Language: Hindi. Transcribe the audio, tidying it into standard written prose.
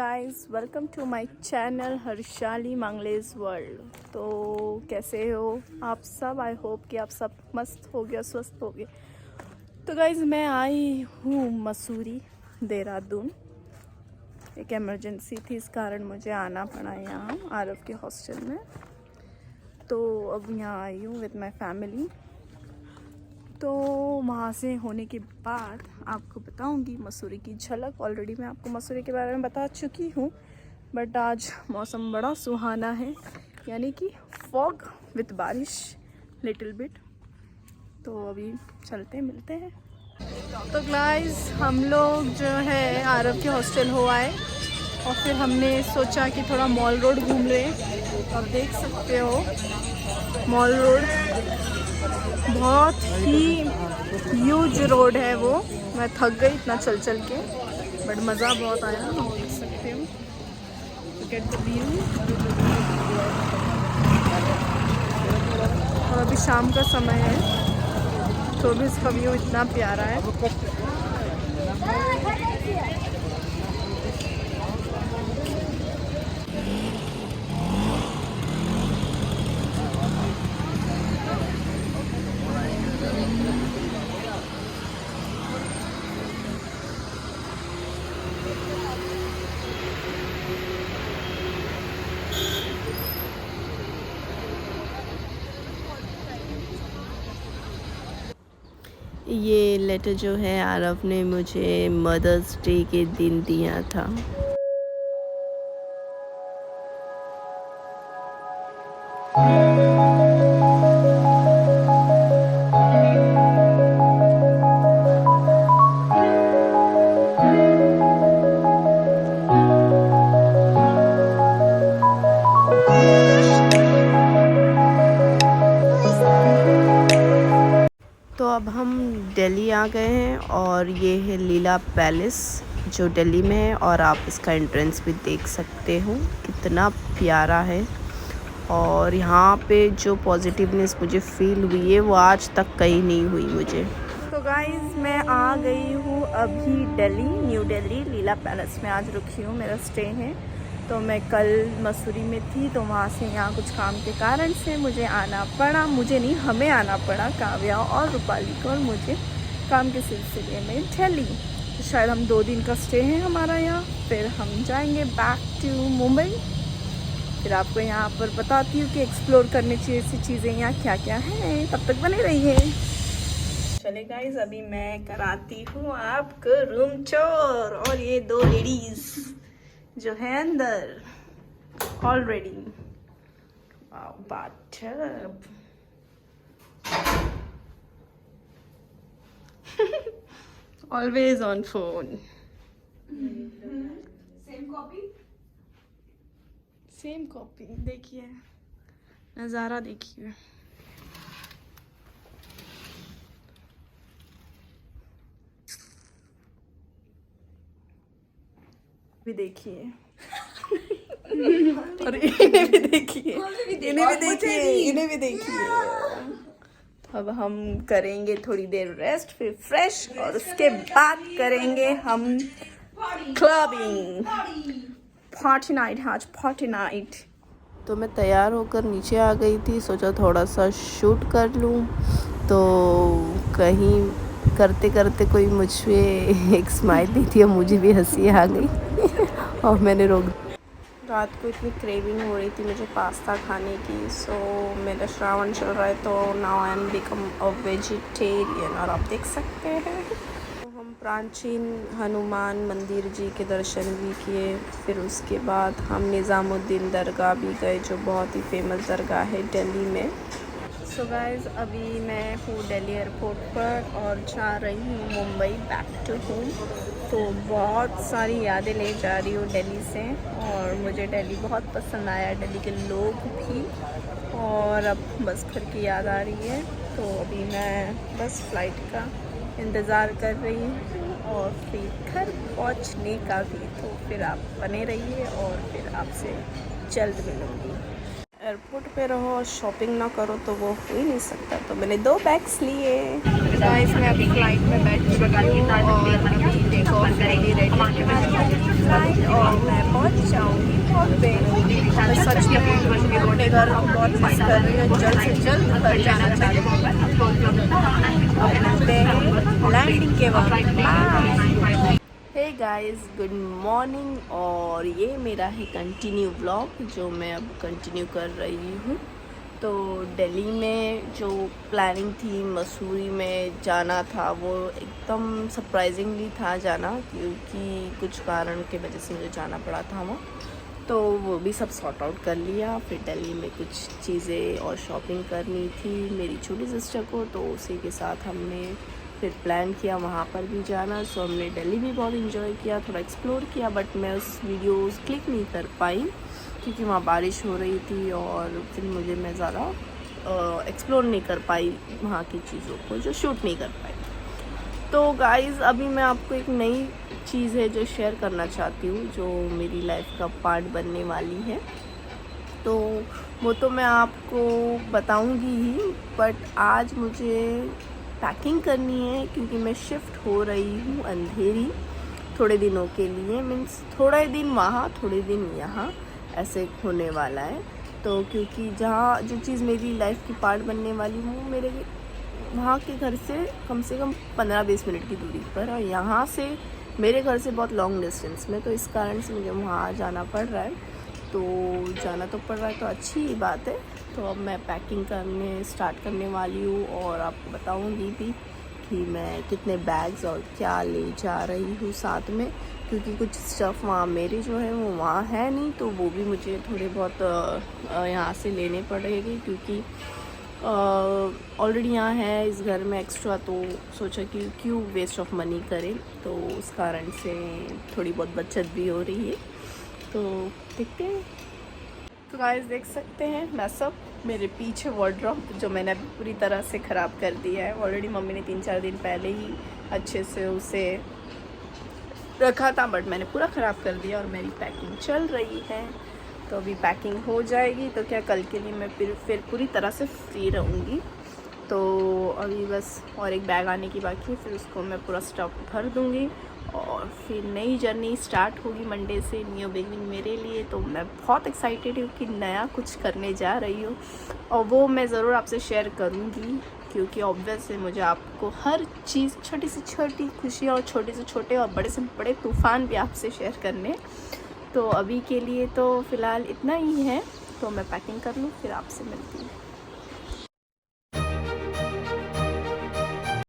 Guys, welcome to my channel Harshali Mangle's world. तो कैसे हो आप सब? आई होप कि आप सब मस्त हो गया, स्वस्थ हो गए। तो गाइस, मैं आई हूँ मसूरी, देहरादून। एक इमरजेंसी थी, इस कारण मुझे आना पड़ा यहाँ आरव के हॉस्टल में। तो अब यहाँ आई हूँ विद माय फैमिली। तो वहाँ से होने के बाद आपको बताऊंगी मसूरी की झलक। ऑलरेडी मैं आपको मसूरी के बारे में बता चुकी हूँ, बट आज मौसम बड़ा सुहाना है, यानी कि फॉग विद बारिश लिटिल बिट। तो अभी चलते मिलते हैं। तो गाइस, हम लोग जो है आरव के हॉस्टल हो आए और फिर हमने सोचा कि थोड़ा मॉल रोड घूम लें। आप देख सकते हो मॉल रोड बहुत ही ह्यूज रोड है वो। मैं थक गई इतना चल चल के, बट मज़ा बहुत आया। आप देख सकते हो, गेट द व्यू। और अभी शाम का समय है तो भी इसका व्यू इतना प्यारा है। ये लेटर जो है आरव ने मुझे मदर्स डे के दिन दिया था। तो अब हम दिल्ली आ गए हैं और ये है लीला पैलेस जो दिल्ली में है, और आप इसका एंट्रेंस भी देख सकते हो, कितना प्यारा है। और यहाँ पे जो पॉजिटिवनेस मुझे फील हुई है वो आज तक कहीं नहीं हुई मुझे। तो गाइस, मैं आ गई हूँ अभी दिल्ली, न्यू दिल्ली लीला पैलेस में आज रुकी हूँ, मेरा स्टे है। तो मैं कल मसूरी में थी, तो वहाँ से यहाँ कुछ काम के कारण से मुझे आना पड़ा। मुझे नहीं, हमें आना पड़ा, काव्या और रूपाली को और मुझे, काम के सिलसिले में दिल्ली। तो शायद हम 2 दिन का स्टे है हमारा यहाँ, फिर हम जाएंगे बैक टू मुंबई। फिर आपको यहाँ पर बताती हूँ कि एक्सप्लोर करने चाहिए ऐसी चीज़ें यहाँ क्या क्या है। तब तक बने रहिए। चले गाइस, अभी मैं कराती हूँ आपको रूम चोर। और ये 2 लेडीज जो है अंदर already. Bathtub always on phone. Same copy देखिए, नज़ारा देखिए। भी देखिए और इन्हें भी देखिए, इन्हें भी देखिए। अब हम करेंगे थोड़ी देर रेस्ट, फिर फ्रेश, और उसके बाद करेंगे हम क्लबिंग। पार्टी नाइट, आज पार्टी नाइट। तो मैं तैयार होकर नीचे आ गई थी, सोचा थोड़ा सा शूट कर लूँ। तो कहीं करते करते कोई मुझ पे एक स्माइल दी थी और मुझे भी हंसी आ गई और मैंने रोक। रात को इतनी क्रेविंग हो रही थी मुझे पास्ता खाने की, सो मेरा श्रावण चल रहा है, तो now I am become a vegetarian. और आप देख सकते हैं, तो हम प्राचीन हनुमान मंदिर जी के दर्शन भी किए। फिर उसके बाद हम निज़ामुद्दीन दरगाह भी गए, जो बहुत ही फेमस दरगाह है दिल्ली में। सो गाइस, अभी मैं हूँ दिल्ली एयरपोर्ट पर और जा रही हूँ मुंबई बैक टू होम। तो बहुत सारी यादें ले जा रही हूँ दिल्ली से, और मुझे दिल्ली बहुत पसंद आया, दिल्ली के लोग भी। और अब बस घर की याद आ रही है, तो अभी मैं बस फ्लाइट का इंतज़ार कर रही हूँ और फिर घर पहुँचने का भी। तो फिर आप बने रहिए और फिर आपसे जल्द मिलूँगी। एयरपोर्ट पे रहो और शॉपिंग ना करो तो वो हो ही नहीं सकता। तो मैंने 2 बैग्स लिए। गाइस, मैं अभी फ्लाइट में बैठ चुकी हूँ और अभी टेक ऑफ रेडी फ्लाइट, और मैं अपने घर को बहुत मिस कर रही हूँ, जल्द से जल्द घर जाना चाहती हूँ। अब मिलते हैं लैंडिंग के वक्त। Hey guys, good morning. और ये मेरा है कंटिन्यू व्लॉग जो मैं अब कंटिन्यू कर रही हूँ। तो दिल्ली में जो प्लानिंग थी मसूरी में जाना था, वो एकदम सरप्राइजिंगली था जाना, क्योंकि कुछ कारण के वजह से मुझे जाना पड़ा था वहाँ। तो वो भी सब सॉर्ट आउट कर लिया। फिर दिल्ली में कुछ चीज़ें और शॉपिंग करनी थी मेरी छोटी सिस्टर को, तो उसी के साथ हमने फिर प्लान किया वहाँ पर भी जाना। सो हमने दिल्ली भी बहुत इन्जॉय किया, थोड़ा एक्सप्लोर किया, बट मैं उस वीडियोस क्लिक नहीं कर पाई क्योंकि वहाँ बारिश हो रही थी और फिर मैं ज़्यादा एक्सप्लोर नहीं कर पाई वहाँ की चीज़ों को, जो शूट नहीं कर पाई। तो गाइज़, अभी मैं आपको एक नई चीज़ है जो शेयर करना चाहती हूँ, जो मेरी लाइफ का पार्ट बनने वाली है। तो वो तो मैं आपको बताऊँगी ही, बट आज मुझे पैकिंग करनी है क्योंकि मैं शिफ्ट हो रही हूँ अंधेरी थोड़े दिनों के लिए। मीन्स थोड़े दिन वहाँ, थोड़े दिन यहाँ, ऐसे होने वाला है। तो क्योंकि जहाँ जो चीज़ मेरी लाइफ की पार्ट बनने वाली वो मेरे वहाँ के घर से कम 15-20 मिनट की दूरी पर, और यहाँ से मेरे घर से बहुत लॉन्ग डिस्टेंस में। तो इस कारण से मुझे वहाँ जाना पड़ रहा है। तो जाना तो पड़ रहा है, तो अच्छी ही बात है। तो अब मैं पैकिंग करने स्टार्ट करने वाली हूँ और आपको बताऊँगी भी कि मैं कितने बैग्स और क्या ले जा रही हूँ साथ में, क्योंकि कुछ स्टफ़ वहाँ मेरे जो है वो वहाँ है नहीं, तो वो भी मुझे थोड़े बहुत यहाँ से लेने पड़ेंगे, क्योंकि ऑलरेडी यहाँ है इस घर में एक्स्ट्रा। तो सोचा कि क्यों वेस्ट ऑफ मनी करें, तो उस कारण से थोड़ी बहुत बचत भी हो रही है। तो देखते हैं। तो गाइस, देख सकते हैं मैं सब मेरे पीछे वार्डरोब जो मैंने अभी पूरी तरह से ख़राब कर दिया है। ऑलरेडी मम्मी ने 3-4 दिन पहले ही अच्छे से उसे रखा था, बट मैंने पूरा ख़राब कर दिया और मेरी पैकिंग चल रही है। तो अभी पैकिंग हो जाएगी तो क्या कल के लिए मैं फिर पूरी तरह से फ्री रहूँगी। तो अभी बस और एक बैग आने की बाकी है, फिर उसको मैं पूरा स्टफ भर दूँगी और फिर नई जर्नी स्टार्ट होगी मंडे से, न्यू बिगनिंग मेरे लिए। तो मैं बहुत एक्साइटेड हूँ कि नया कुछ करने जा रही हूँ, और वो मैं ज़रूर आपसे शेयर करूँगी, क्योंकि ऑब्वियस है मुझे आपको हर चीज़, छोटी से छोटी खुशियाँ और छोटे से छोटे और बड़े से बड़े तूफ़ान भी आपसे शेयर करने। तो अभी के लिए तो फ़िलहाल इतना ही है। तो मैं पैकिंग कर लूँ, फिर आपसे मिलती हूँ।